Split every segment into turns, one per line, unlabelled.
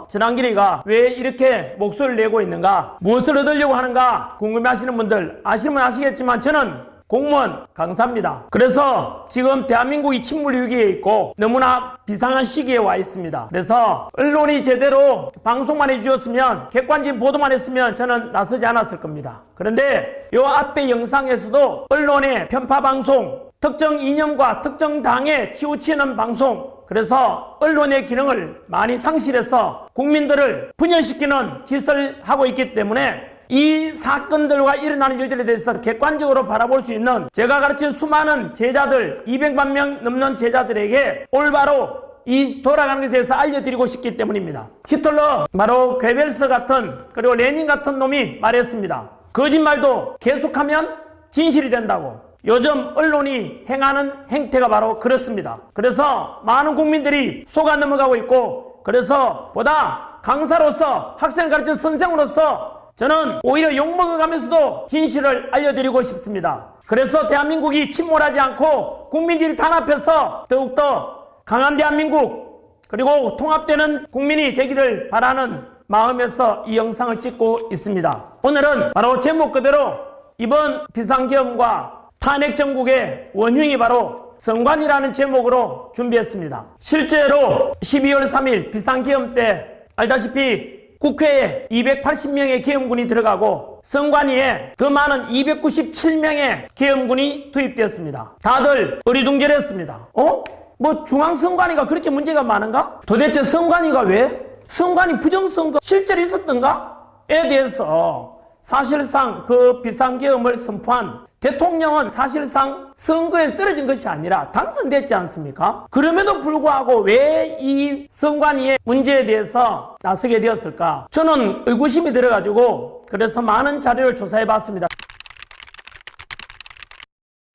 전환길이가 왜 이렇게 목소리를 내고 있는가, 무엇을 얻으려고 하는가 궁금해하시는 분들, 아시면 아시겠지만 저는 공무원 강사입니다. 그래서 지금 대한민국이 침몰 위기에 있고 너무나 비상한 시기에 와 있습니다. 그래서 언론이 제대로 방송만 해주었으면, 객관적인 보도만 했으면 저는 나서지 않았을 겁니다. 그런데 요 앞에 영상에서도 언론의 편파 방송, 특정 이념과 특정 당에 치우치는 방송, 그래서 언론의 기능을 많이 상실해서 국민들을 분열시키는 짓을 하고 있기 때문에 이 사건들과 일어나는 일들에 대해서 객관적으로 바라볼 수 있는, 제가 가르친 수많은 제자들, 200만 명 넘는 제자들에게 올바로 이 돌아가는 것에 대해서 알려드리고 싶기 때문입니다. 히틀러, 바로 괴벨스 같은, 그리고 레닌 같은 놈이 말했습니다. 거짓말도 계속하면 진실이 된다고. 요즘 언론이 행하는 행태가 바로 그렇습니다. 그래서 많은 국민들이 속아 넘어가고 있고, 그래서 보다 강사로서, 학생 가르치는 선생으로서 저는 오히려 욕먹어가면서도 진실을 알려드리고 싶습니다. 그래서 대한민국이 침몰하지 않고 국민들이 단합해서 더욱더 강한 대한민국, 그리고 통합되는 국민이 되기를 바라는 마음에서 이 영상을 찍고 있습니다. 오늘은 바로 제목 그대로 이번 비상계엄과 탄핵 정국의 원흉이 바로 선관위라는 제목으로 준비했습니다. 실제로 12월 3일 비상계엄 때 알다시피 국회에 280명의 계엄군이 들어가고 선관위에 그 많은 297명의 계엄군이 투입되었습니다. 다들 어리둥절했습니다. 뭐 중앙선관위가 그렇게 문제가 많은가? 도대체 선관위가 왜? 선관위 부정선거 실제로 있었던가?에 대해서 사실상 그 비상계엄을 선포한 대통령은 사실상 선거에서 떨어진 것이 아니라 당선됐지 않습니까? 그럼에도 불구하고 왜 이 선관위의 문제에 대해서 나서게 되었을까? 저는 의구심이 들어가지고 그래서 많은 자료를 조사해 봤습니다.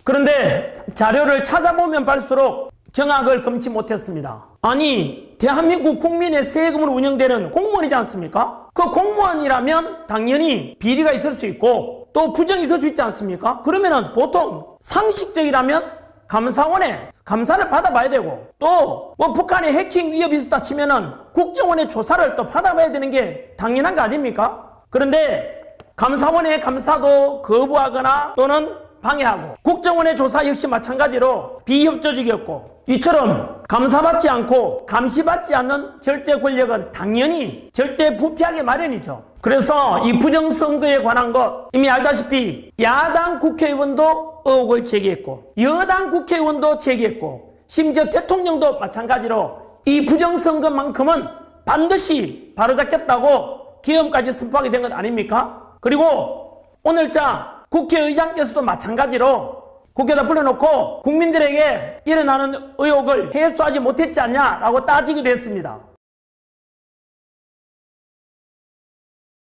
그런데 자료를 찾아보면 볼수록 경악을 금치 못했습니다. 아니, 대한민국 국민의 세금으로 운영되는 공무원이지 않습니까? 그 공무원이라면 당연히 비리가 있을 수 있고 또 부정이 있을 수 있지 않습니까? 그러면은 보통 상식적이라면 감사원에 감사를 받아봐야 되고, 또 뭐 북한의 해킹 위협이 있었다 치면은 국정원의 조사를 또 받아봐야 되는 게 당연한 거 아닙니까? 그런데 감사원의 감사도 거부하거나 또는 방해하고, 국정원의 조사 역시 마찬가지로 비협조적이었고, 이처럼 감사받지 않고 감시받지 않는 절대 권력은 당연히 절대 부패하게 마련이죠. 그래서 이 부정선거에 관한 것 이미 알다시피 야당 국회의원도 의혹을 제기했고 여당 국회의원도 제기했고 심지어 대통령도 마찬가지로 이 부정선거만큼은 반드시 바로잡겠다고 계엄까지 선포하게 된 것 아닙니까? 그리고 오늘자 국회의장께서도 마찬가지로 국회에다 불러놓고 국민들에게 일어나는 의혹을 해소하지 못했지 않냐라고 따지기도 했습니다.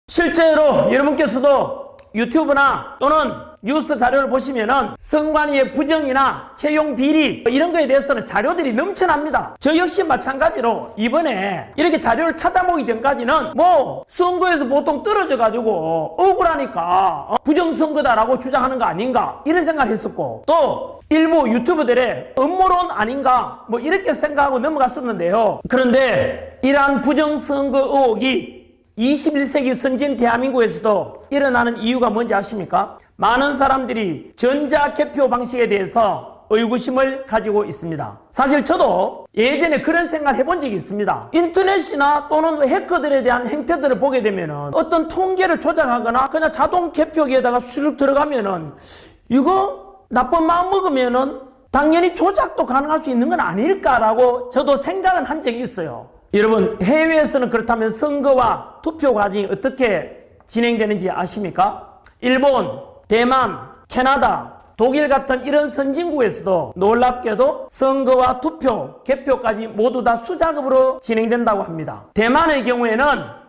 실제로 여러분께서도 유튜브나 또는 뉴스 자료를 보시면은 선관위의 부정이나 채용 비리 이런 거에 대해서는 자료들이 넘쳐납니다. 저 역시 마찬가지로 이번에 이렇게 자료를 찾아보기 전까지는 뭐 선거에서 보통 떨어져 가지고 억울하니까 부정선거다라고 주장하는 거 아닌가 이런 생각을 했었고, 또 일부 유튜버들의 음모론 아닌가 뭐 이렇게 생각하고 넘어갔었는데요. 그런데 이러한 부정선거 의혹이 21세기 선진 대한민국에서도 일어나는 이유가 뭔지 아십니까? 많은 사람들이 전자개표 방식에 대해서 의구심을 가지고 있습니다. 사실 저도 예전에 그런 생각을 해본 적이 있습니다. 인터넷이나 또는 해커들에 대한 행태들을 보게 되면은 어떤 통계를 조작하거나 그냥 자동 개표기에다가 수룩 들어가면은 이거 나쁜 마음 먹으면은 당연히 조작도 가능할 수 있는 건 아닐까라고 저도 생각은 한 적이 있어요. 여러분, 해외에서는 그렇다면 선거와 투표 과정이 어떻게 진행되는지 아십니까? 일본, 대만, 캐나다, 독일 같은 이런 선진국에서도 놀랍게도 선거와 투표, 개표까지 모두 다 수작업으로 진행된다고 합니다. 대만의 경우에는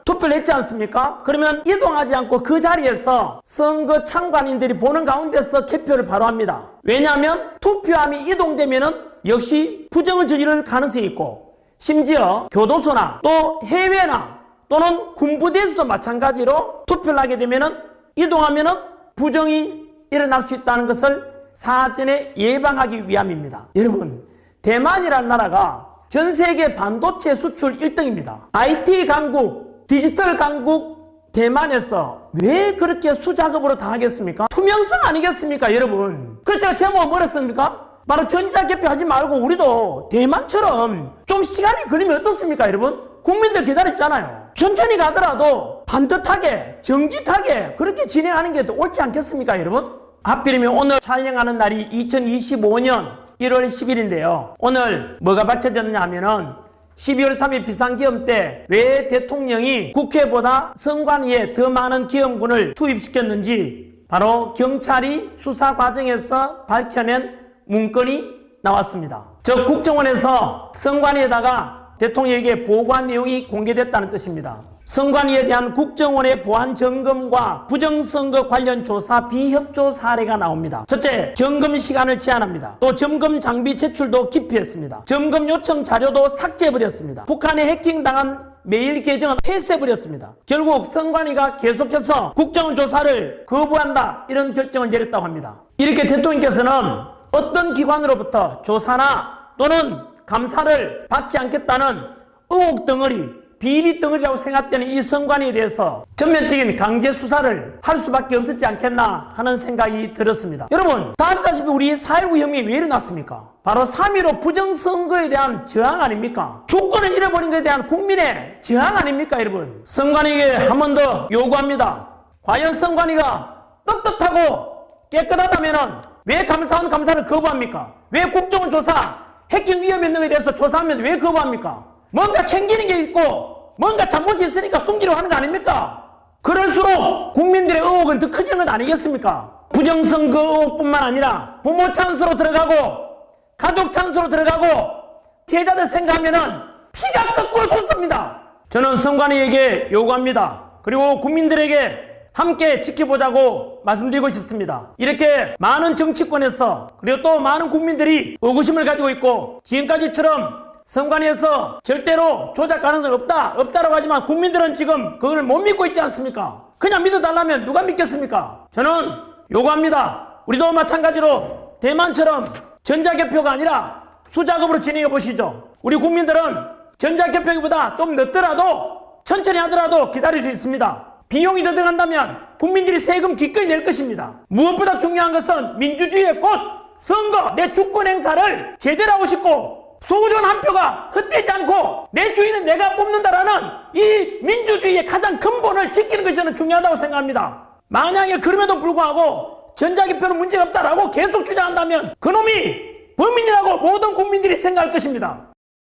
투표를 했지 않습니까? 그러면 이동하지 않고 그 자리에서 선거 참관인들이 보는 가운데서 개표를 바로 합니다. 왜냐하면 투표함이 이동되면은 역시 부정을 저지를 가능성이 있고, 심지어 교도소나 또 해외나 또는 군부대에서도 마찬가지로 투표를 하게 되면은 이동하면은 부정이 일어날 수 있다는 것을 사전에 예방하기 위함입니다. 여러분, 대만이라는 나라가 전 세계 반도체 수출 1등입니다. IT 강국, 디지털 강국 대만에서 왜 그렇게 수작업으로 당하겠습니까? 투명성 아니겠습니까, 여러분? 그래서 제가 제목은 뭐랬습니까? 바로 전자개표 하지 말고 우리도 대만처럼 좀 시간이 걸리면 어떻습니까, 여러분? 국민들 기다리잖아요. 천천히 가더라도 반듯하게, 정직하게 그렇게 진행하는 게 더 옳지 않겠습니까, 여러분? 하필이면 오늘 촬영하는 날이 2025년 1월 10일인데요. 오늘 뭐가 밝혀졌냐 하면은 12월 3일 비상기염 때 왜 대통령이 국회보다 선관위에 더 많은 기염군을 투입시켰는지 바로 경찰이 수사 과정에서 밝혀낸 문건이 나왔습니다. 즉 국정원에서 선관위에다가 대통령에게 보고한 내용이 공개됐다는 뜻입니다. 선관위에 대한 국정원의 보안 점검과 부정선거 관련 조사 비협조 사례가 나옵니다. 첫째, 점검 시간을 제한합니다. 또 점검 장비 제출도 기피했습니다. 점검 요청 자료도 삭제해버렸습니다. 북한에 해킹당한 메일 계정은 폐쇄해버렸습니다. 결국 선관위가 계속해서 국정원 조사를 거부한다, 이런 결정을 내렸다고 합니다. 이렇게 대통령께서는 어떤 기관으로부터 조사나 또는 감사를 받지 않겠다는 의혹 덩어리, 비리 덩어리라고 생각되는 이 선관위에 대해서 전면적인 강제 수사를 할 수밖에 없었지 않겠나 하는 생각이 들었습니다. 여러분, 다 아시다시피 우리 4.19 혁명이 왜 일어났습니까? 바로 3.15 부정선거에 대한 저항 아닙니까? 주권을 잃어버린 것에 대한 국민의 저항 아닙니까, 여러분? 선관위에게 한 번 더 요구합니다. 과연 선관위가 떳떳하고 깨끗하다면은 왜 감사원 감사를 거부합니까? 왜 국정원 조사, 해킹 위험 있는 것에 대해서 조사하면 왜 거부합니까? 뭔가 챙기는 게 있고 뭔가 잘못이 있으니까 숨기려고 하는 거 아닙니까? 그럴수록 국민들의 의혹은 더 커지는 것 아니겠습니까? 부정선거 의혹뿐만 아니라 부모 찬스로 들어가고 가족 찬스로 들어가고 제자들 생각하면은 피가 거꾸로 솟습니다. 저는 선관위에게 요구합니다. 그리고 국민들에게 함께 지켜보자고 말씀드리고 싶습니다. 이렇게 많은 정치권에서 그리고 또 많은 국민들이 의구심을 가지고 있고 지금까지처럼 선관위에서 절대로 조작 가능성이 없다라고 하지만 국민들은 지금 그걸 못 믿고 있지 않습니까? 그냥 믿어달라면 누가 믿겠습니까? 저는 요구합니다. 우리도 마찬가지로 대만처럼 전자개표가 아니라 수작업으로 진행해 보시죠. 우리 국민들은 전자개표보다 좀 늦더라도 천천히 하더라도 기다릴 수 있습니다. 비용이 더 들어간다면 국민들이 세금 기꺼이 낼 것입니다. 무엇보다 중요한 것은 민주주의의 꽃, 선거, 내 주권 행사를 제대로 하고 싶고 소전 한 표가 헛되지 않고 내 주인은 내가 뽑는다라는 이 민주주의의 가장 근본을 지키는 것이 저는 중요하다고 생각합니다. 만약에 그럼에도 불구하고 전자개표는 문제가 없다라고 계속 주장한다면 그놈이 범인이라고 모든 국민들이 생각할 것입니다.